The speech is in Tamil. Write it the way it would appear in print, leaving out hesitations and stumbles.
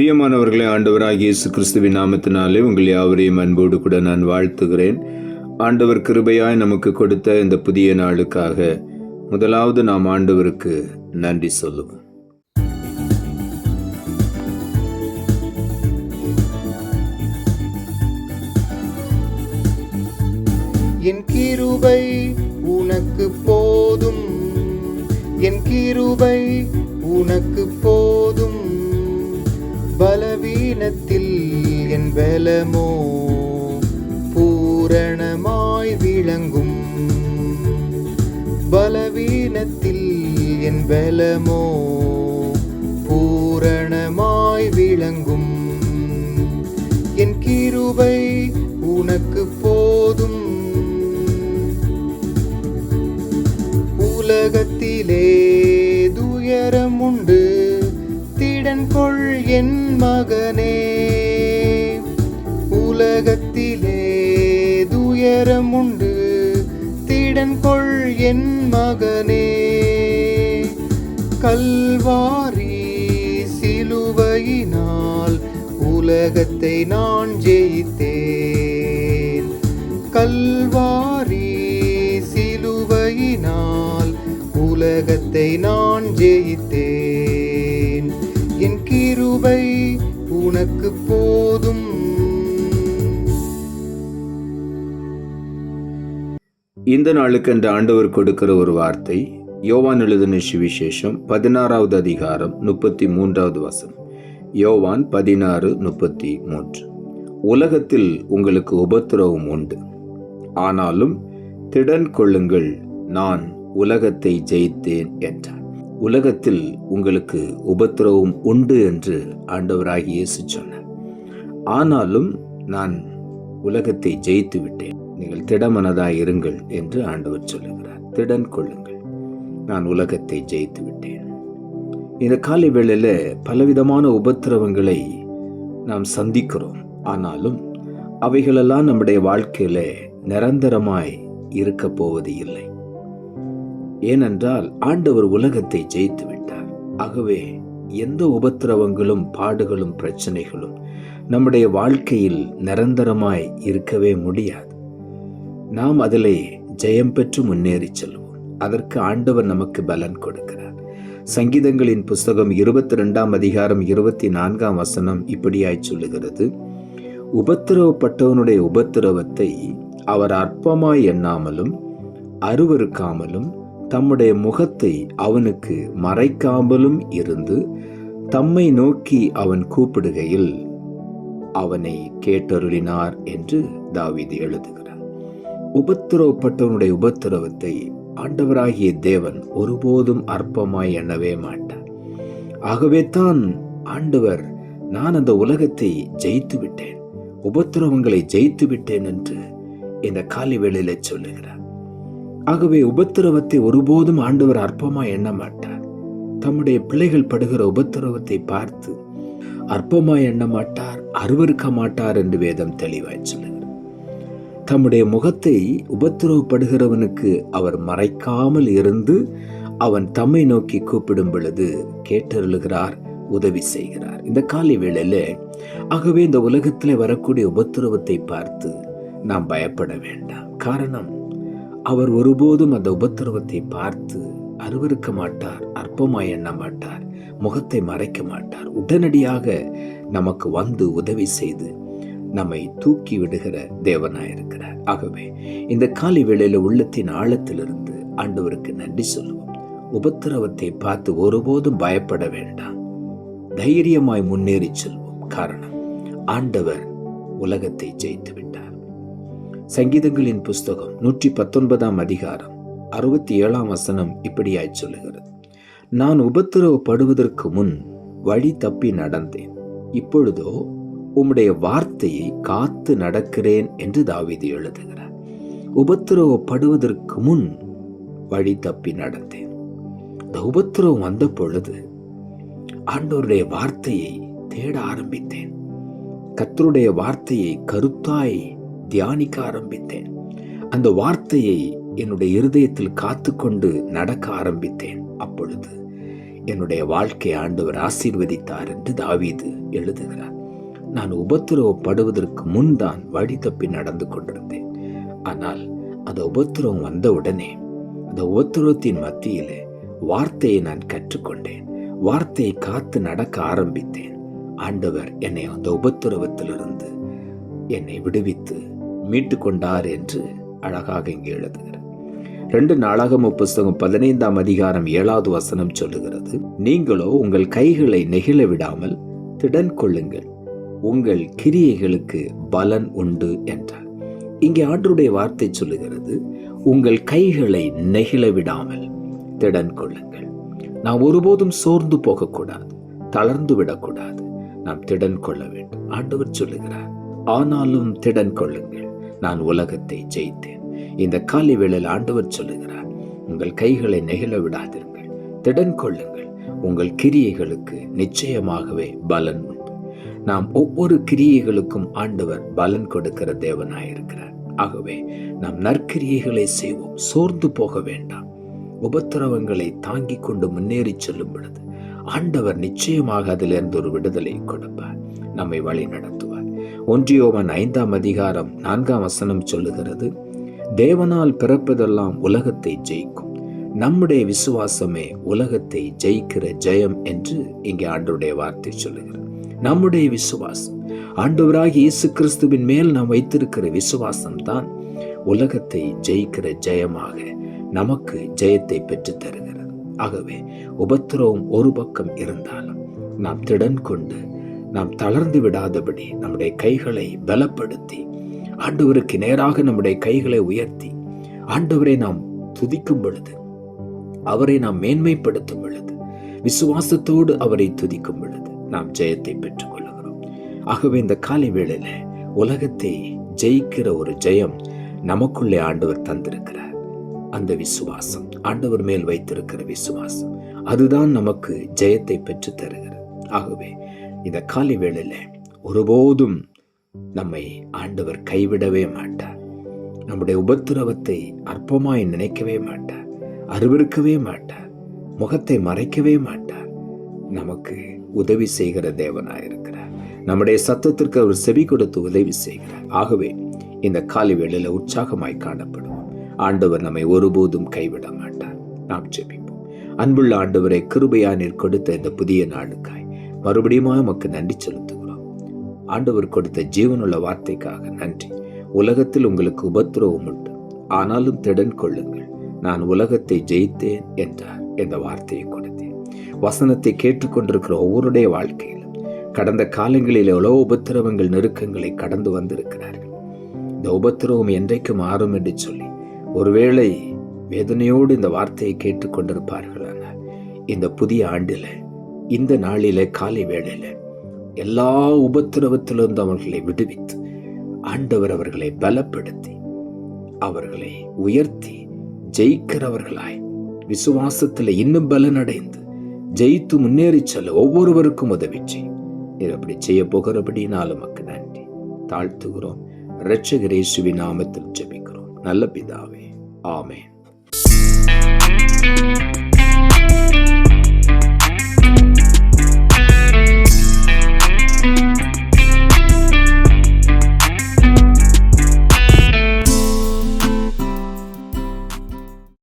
பிரியமானவர்களே, ஆண்டவராகிய இயேசு கிறிஸ்துவின் நாமத்தினாலே உங்கள் யாவரையும் அன்போடு கூட நான் வாழ்த்துகிறேன். ஆண்டவர் கிருபையாய் நமக்கு கொடுத்த இந்த புதிய நாளுக்காக முதலாவது நாம் ஆண்டவருக்கு நன்றி சொல்லுவோம். என் கிருபை உனக்கு போதும், என் கிருபை உனக்கு போதும். பலவீனத்தில் என் பலமோ பூரணமாய் விளங்கும். பலவீனத்தில் என் பலமோ பூரணமாய் விளங்கும். என் கிருபை உனக்கு போதும். உலகத்திலே துயரம் உண்டு, திடன் கொள் என் மகனே. உலகத்திலே துயரம் உண்டு, திடன் கொள் என் மகனே. கல்வாரி சிலுவையினால் உலகத்தை நான் ஜெயித்தேன். கல்வாரி சிலுவையினால் உலகத்தை நான் ஜெயித்தேன். என் கிருபை உனக்கு போதும். இந்த நாளுக்கென்று ஆண்டவர் கொடுக்கிற ஒரு வார்த்தை யோவான் எழுதின சுவிசேஷம் 16வது அதிகாரம் 33வது வசனம். யோவான் 16:33. உலகத்தில் உங்களுக்கு உபத்திரவம் உண்டு, ஆனாலும் திடன் கொள்ளுங்கள், நான் உலகத்தை ஜெயித்தேன் என்றார். உலகத்தில் உங்களுக்கு உபத்திரவம் உண்டு என்று ஆண்டவராகிய இயேசு சொன்னார். ஆனாலும் நான் உலகத்தை ஜெயித்து விட்டேன், நீங்கள் திடமனதாய் இருங்கள் என்று ஆண்டவர் சொல்லுகிறார். திடன் கொள்ளுங்கள், நான் உலகத்தை ஜெயித்து விட்டேன். இந்த காலை வேளையில பலவிதமான உபத்திரவங்களை நாம் சந்திக்கிறோம். ஆனாலும் அவைகளெல்லாம் நம்முடைய வாழ்க்கையில நிரந்தரமாய் இருக்க போவது இல்லை. ஏனென்றால் ஆண்டவர் உலகத்தை ஜெயித்து விட்டார். ஆகவே எந்த உபத்திரவங்களும் பாடுகளும் பிரச்சனைகளும் நம்முடைய வாழ்க்கையில் நிரந்தரமாய் இருக்கவே முடியாது. நாம் அதிலே ஜெயம் பெற்று முன்னேறி செல்வோம். அதற்கு ஆண்டவர் நமக்கு பலன் கொடுக்கிறார். சங்கீதங்களின் புஸ்தகம் 22ஆம் அதிகாரம் 24ஆம் வசனம் இப்படியாய் சொல்லுகிறது: உபத்திரவப்பட்டவனுடைய உபத்திரவத்தை அவர் அற்பமாய் எண்ணாமலும் அருவருக்காமலும் தம்முடைய முகத்தை அவனுக்கு மறைக்காமலும் இருந்து தம்மை நோக்கி அவன் கூப்பிடுகையில் அவனை கேட்டருளினார் என்று தாவீது எழுதுகிறார். உபத்திரவப்பட்டவனுடைய உபத்திரவத்தை ஆண்டவராகிய தேவன் ஒருபோதும் அற்பமாய் எண்ணவே மாட்டார். ஆகவே தான் ஆண்டவர், நான் அந்த உலகத்தை ஜெயித்து விட்டேன், உபத்திரவங்களை ஜெயித்து விட்டேன் என்று இந்த காலை வேளையில சொல்லுகிறார். ஆகவே உபத்திரவத்தை ஒருபோதும் ஆண்டவர் அற்பமாய் எண்ண மாட்டார். தம்முடைய பிள்ளைகள் படுகிற உபத்திரவத்தை பார்த்து அற்பமாய் எண்ண மாட்டார், அருவருக்க மாட்டார் என்று வேதம் தெளிவாய் சொல்லுகிறார். தம்முடைய முகத்தை உபத்திரவப்படுகிறவனுக்கு அவர் மறைக்காமல் இருந்து அவன் தம்மை நோக்கி கூப்பிடும் பொழுது கேட்டருளுகிறார், உதவி செய்கிறார். இந்த காலை வேளையில ஆகவே இந்த உலகத்திலே வரக்கூடிய உபத்திரவத்தை பார்த்து நாம் பயப்பட வேண்டாம். காரணம், அவர் ஒருபோதும் அந்த உபத்திரவத்தை பார்த்து அருவருக்க மாட்டார், அற்பமாய் எண்ண மாட்டார், முகத்தை மறைக்க மாட்டார். உடனடியாக நமக்கு வந்து உதவி செய்து நம்மை தூக்கி விடுகிற தேவனாயிருக்கிறார். ஆகவே இந்த காலை வேளையில உள்ளத்தின் ஆழத்திலிருந்து ஆண்டவருக்கு நன்றி சொல்லுவோம். உபத்திரவத்தை பார்த்து ஒருபோதும் பயப்பட வேண்டாம், தைரியமாய் முன்னேறி செல்வோம். காரணம், ஆண்டவர் உலகத்தை ஜெயித்து விட்டார். சங்கீதங்களின் புஸ்தகம் 119ஆம் அதிகாரம் 67ஆம் வசனம் இப்படியாய் சொல்லுகிறது: நான் உபத்திரவப்படுவதற்கு முன் வழி தப்பி நடந்தேன், இப்பொழுதோ உம்முடைய வார்த்தையை காத்து நடக்கிறேன் என்று தாவீது எழுதுகிறார். உபத்திரவப்படுவதற்கு முன் வழி தப்பி நடந்தேன். இந்த உபத்திரவம் வந்த பொழுது ஆண்டவருடைய வார்த்தையை தேட ஆரம்பித்தேன். கர்த்தருடைய வார்த்தையை கருத்தாய் தியானிக்க ஆரம்பித்தேன். அந்த வார்த்தையை என்னுடைய இருதயத்தில் காத்துக்கொண்டு நடக்க ஆரம்பித்தேன். அப்பொழுது என்னுடைய வாழ்க்கையை ஆண்டவர் ஆசீர்வதித்தார் என்று தாவீது எழுதுகிறார். நான் உபத்திரவப்படுவதற்கு முன் தான் வழி தப்பி நடந்து கொண்டிருந்தேன். ஆனால் அந்த உபத்திரவம் வந்தவுடனே அந்த உபத்திரவத்தின் மத்தியிலே வார்த்தையை நான் கற்றுக்கொண்டேன். வார்த்தையை காத்து நடக்க ஆரம்பித்தேன். ஆண்டவர் என்னை அந்த உபத்திரவத்திலிருந்து என்னை விடுவித்து மீட்டு கொண்டார் என்று அழகாக இங்கே எழுதுகிறார். 2 நாளாகமம் புஸ்தகம் 15ஆம் அதிகாரம் 7வது வசனம் சொல்லுகிறது, நீங்களோ உங்கள் கைகளை நெகிழ விடாமல் திடன் கொள்ளுங்கள், உங்கள் கிரியைகளுக்கு பலன் உண்டு என்றார். இங்கே ஆண்டவருடைய வார்த்தை சொல்லுகிறது, உங்கள் கைகளை நெகிழ விடாமல் திடன் கொள்ளுங்கள். நாம் ஒருபோதும் சோர்ந்து போகக்கூடாது, தளர்ந்து விடக்கூடாது. நாம் திடன் கொள்ள வேண்டும். ஆண்டவர் சொல்லுகிறார், ஆனாலும் திடன் கொள்ளுங்கள், நான் உலகத்தை ஜெயித்தேன். இந்த காலை வேளையில் ஆண்டவர் சொல்லுகிறார், உங்கள் கைகளை நெகிழ விடாதீர்கள், திடன் கொள்ளுங்கள், உங்கள் கிரியைகளுக்கு நிச்சயமாகவே பலன் உண்டு. நாம் ஒவ்வொரு கிரியைகளுக்கும் ஆண்டவர் பலன் கொடுக்கிற தேவனாயிருக்கிறார். ஆகவே நாம் நற்கிரியைகளை செய்வோம், சோர்ந்து போக வேண்டாம். உபத்திரவங்களை தாங்கிக் கொண்டு முன்னேறி செல்லும் பொழுது ஆண்டவர் நிச்சயமாக அதிலிருந்து ஒரு விடுதலை கொடுப்பார், நம்மை வழி நடத்துவார். 1 யோவான் 5ஆம் அதிகாரம் 4ஆம் வசனம் சொல்லுகிறது, தேவனால் பிறப்பதெல்லாம் உலகத்தை ஜெயிக்கும், நம்முடைய விசுவாசமே உலகத்தை ஜெயிக்கிற ஜெயம் என்று இங்கே ஆண்டவருடைய வார்த்தை சொல்லுகிறது. நம்முடைய விசுவாசம், ஆண்டவராகிய இயேசு கிறிஸ்துவின் மேல் நாம் வைத்திருக்கிற விசுவாசம் தான் உலகத்தை ஜெயிக்கிற ஜெயமாக நமக்கு ஜெயத்தை பெற்று தருகிறது. ஆகவே உபத்திரவம் ஒரு பக்கம் இருந்தாலும் நாம் திடன் கொண்டு நாம் தளர்ந்து விடாதபடி நம்முடைய கைகளை பலப்படுத்தி ஆண்டவருக்கு நேராக நம்முடைய கைகளை உயர்த்தி ஆண்டவரை நாம் துதிக்கும் பொழுது, அவரை நாம் மேன்மைப்படுத்தும் பொழுது, விசுவாசத்தோடு அவரை துதிக்கும் பொழுது நாம் ஜெயத்தை பெற்றுக் கொள்ளுகிறோம். ஆகவே இந்த காலை வேளையில உலகத்தை ஜெயிக்கிற ஒரு ஜெயம் நமக்குள்ளே ஆண்டவர் தந்திருக்கிறார். அந்த விசுவாசம், ஆண்டவர் மேல் வைத்திருக்கிற விசுவாசம், அதுதான் நமக்கு ஜெயத்தை பெற்று தருகிறது. ஆகவே இந்த காலை வேளையில ஒருபோதும் நம்மை ஆண்டவர் கைவிடவே மாட்டார். நம்முடைய உபத்திரவத்தை அற்பமாய் நினைக்கவே மாட்டார், அருவருக்கவே மாட்டார், முகத்தை மறைக்கவே மாட்டார். நமக்கு உதவி செய்கிற தேவனாயிருக்கிறார். நம்முடைய சத்தத்திற்கு அவர் செவி கொடுத்து உதவி செய்கிறார். ஆகவே இந்த காலை வேளையில உற்சாகமாய் காணப்படுவோம். ஆண்டவர் நம்மை ஒருபோதும் கைவிட மாட்டார். நாம் ஜெபிப்போம். அன்புள்ள ஆண்டவரை, கிருபையா நீர் கொடுத்த இந்த புதிய நாளுக்காய் மறுபடியும் உமக்கு நன்றி செலுத்துகிறோம். ஆண்டவர் கொடுத்த ஜீவனுள்ள வார்த்தைக்காக நன்றி. உலகத்தில் உங்களுக்கு உபத்திரவம் உண்டு, ஆனாலும் திடன் கொள்ளுங்கள், நான் உலகத்தை ஜெயித்தேன் என்றார். இந்த வார்த்தையை கொடுத்தேன். வசனத்தை கேட்டுக்கொண்டிருக்கிற ஒவ்வொருடைய வாழ்க்கையிலும் கடந்த காலங்களில் எவ்வளவு உபத்திரவங்கள், நெருக்கங்களை கடந்து வந்திருக்கிறார்கள். இந்த உபத்திரவம் என்றைக்கும் மாறும் என்று சொல்லி ஒருவேளை வேதனையோடு இந்த வார்த்தையை கேட்டுக்கொண்டிருப்பார்கள். ஆனால் இந்த புதிய ஆண்டில, இந்த நாளில, காலை வேளையில எல்லா உபத்திரவத்திலிருந்து அவர்களை விடுவித்து ஆண்டவர் அவர்களை பலப்படுத்தி அவர்களை உயர்த்தி ஜெயிக்கிறவர்களாய் விசுவாசத்தில் இன்னும் பலனடைந்து ஜெயித்து முன்னேறி செல்ல ஒவ்வொருவருக்கும் உதவி செய்யும். நீர் அப்படி செய்ய போகிறபடினாலும் நமக்கு நன்றி தாழ்த்துகிறோம். இரட்சகர் இயேசுவின் நாமத்தில் ஜெபிக்கிறோம் நல்ல பிதாவே, ஆமென்.